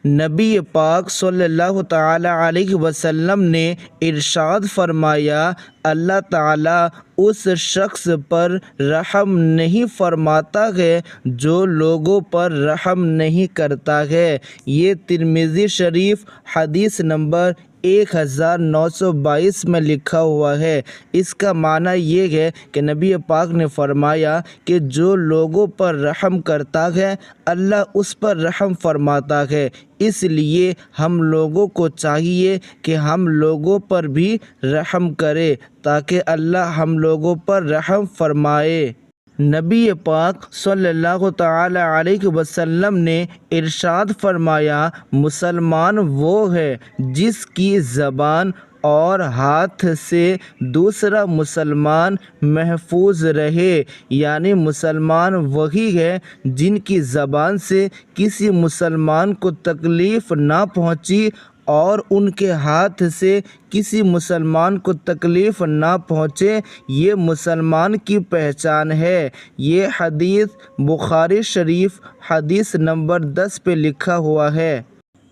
نبی پاک صلی اللہ تعالی علیہ وسلم نے ارشاد فرمایا، اللہ تعالیٰ اس شخص پر رحم نہیں فرماتا ہے جو لوگوں پر رحم نہیں کرتا ہے۔ یہ ترمذی شریف حدیث نمبر 1922 میں لکھا ہوا ہے۔ اس کا معنی یہ ہے کہ نبی پاک نے فرمایا کہ جو لوگوں پر رحم کرتا ہے اللہ اس پر رحم فرماتا ہے۔ اس لیے ہم لوگوں کو چاہیے کہ ہم لوگوں پر بھی رحم کریں تاکہ اللہ ہم لوگوں پر رحم فرمائے۔ نبی پاک صلی اللہ تعالی علیہ وسلم نے ارشاد فرمایا، مسلمان وہ ہے جس کی زبان اور ہاتھ سے دوسرا مسلمان محفوظ رہے، یعنی مسلمان وہی ہے جن کی زبان سے کسی مسلمان کو تکلیف نہ پہنچی اور ان کے ہاتھ سے کسی مسلمان کو تکلیف نہ پہنچے، یہ مسلمان کی پہچان ہے۔ یہ حدیث بخاری شریف حدیث نمبر 10 پہ لکھا ہوا ہے۔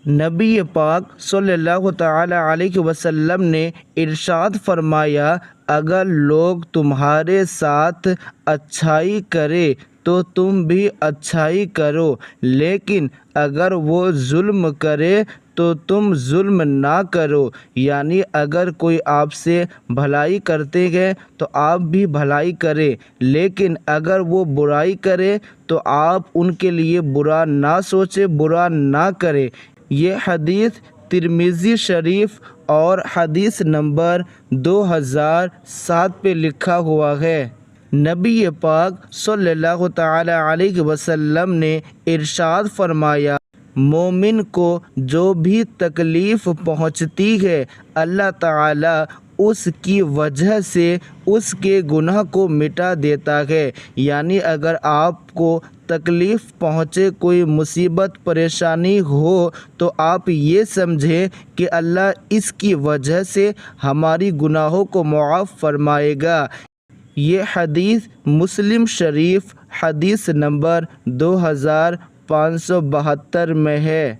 نبی پاک صلی اللہ تعالی علیہ وسلم نے ارشاد فرمایا، اگر لوگ تمہارے ساتھ اچھائی کرے تو تم بھی اچھائی کرو، لیکن اگر وہ ظلم کرے تو تم ظلم نہ کرو، یعنی اگر کوئی آپ سے بھلائی کرتے ہیں تو آپ بھی بھلائی کریں، لیکن اگر وہ برائی کرے تو آپ ان کے لیے برا نہ سوچیں، برا نہ کریں۔ یہ حدیث ترمذی شریف اور حدیث نمبر 2007 پہ لکھا ہوا ہے۔ نبی پاک صلی اللہ تعالی علیہ وسلم نے ارشاد فرمایا، مومن کو جو بھی تکلیف پہنچتی ہے اللہ تعالیٰ اس کی وجہ سے اس کے گناہ کو مٹا دیتا ہے، یعنی اگر آپ کو تکلیف پہنچے، کوئی مصیبت پریشانی ہو تو آپ یہ سمجھیں کہ اللہ اس کی وجہ سے ہماری گناہوں کو معاف فرمائے گا۔ یہ حدیث مسلم شریف حدیث نمبر 2572 میں ہے۔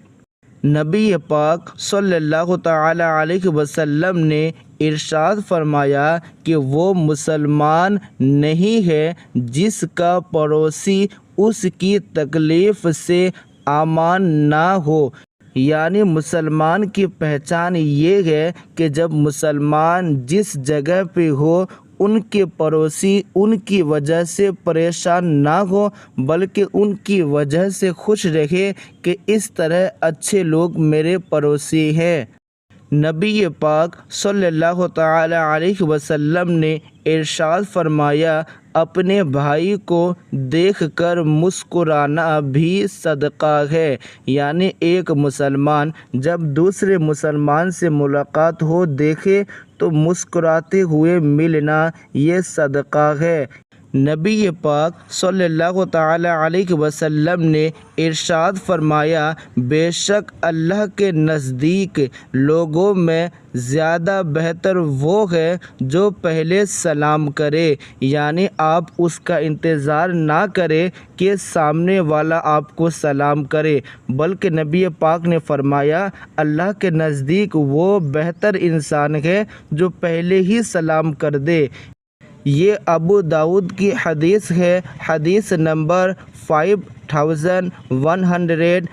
نبی پاک صلی اللہ تعالی علیہ وسلم نے ارشاد فرمایا کہ وہ مسلمان نہیں ہے جس کا پڑوسی اس کی تکلیف سے امان نہ ہو، یعنی مسلمان کی پہچان یہ ہے کہ جب مسلمان جس جگہ پہ ہو ان کے پڑوسی ان کی وجہ سے پریشان نہ ہو بلکہ ان کی وجہ سے خوش رہے کہ اس طرح اچھے لوگ میرے پڑوسی ہیں۔ نبی پاک صلی اللہ تعالی علیہ وسلم نے ارشاد فرمایا، اپنے بھائی کو دیکھ کر مسکرانا بھی صدقہ ہے، یعنی ایک مسلمان جب دوسرے مسلمان سے ملاقات ہو دیکھے تو مسکراتے ہوئے ملنا یہ صدقہ ہے۔ نبی پاک صلی اللہ تعالی علیہ وسلم نے ارشاد فرمایا، بے شک اللہ کے نزدیک لوگوں میں زیادہ بہتر وہ ہے جو پہلے سلام کرے، یعنی آپ اس کا انتظار نہ کریں کہ سامنے والا آپ کو سلام کرے، بلکہ نبی پاک نے فرمایا اللہ کے نزدیک وہ بہتر انسان ہے جو پہلے ہی سلام کر دے۔ یہ ابو داؤد کی حدیث ہے، حدیث نمبر 5197۔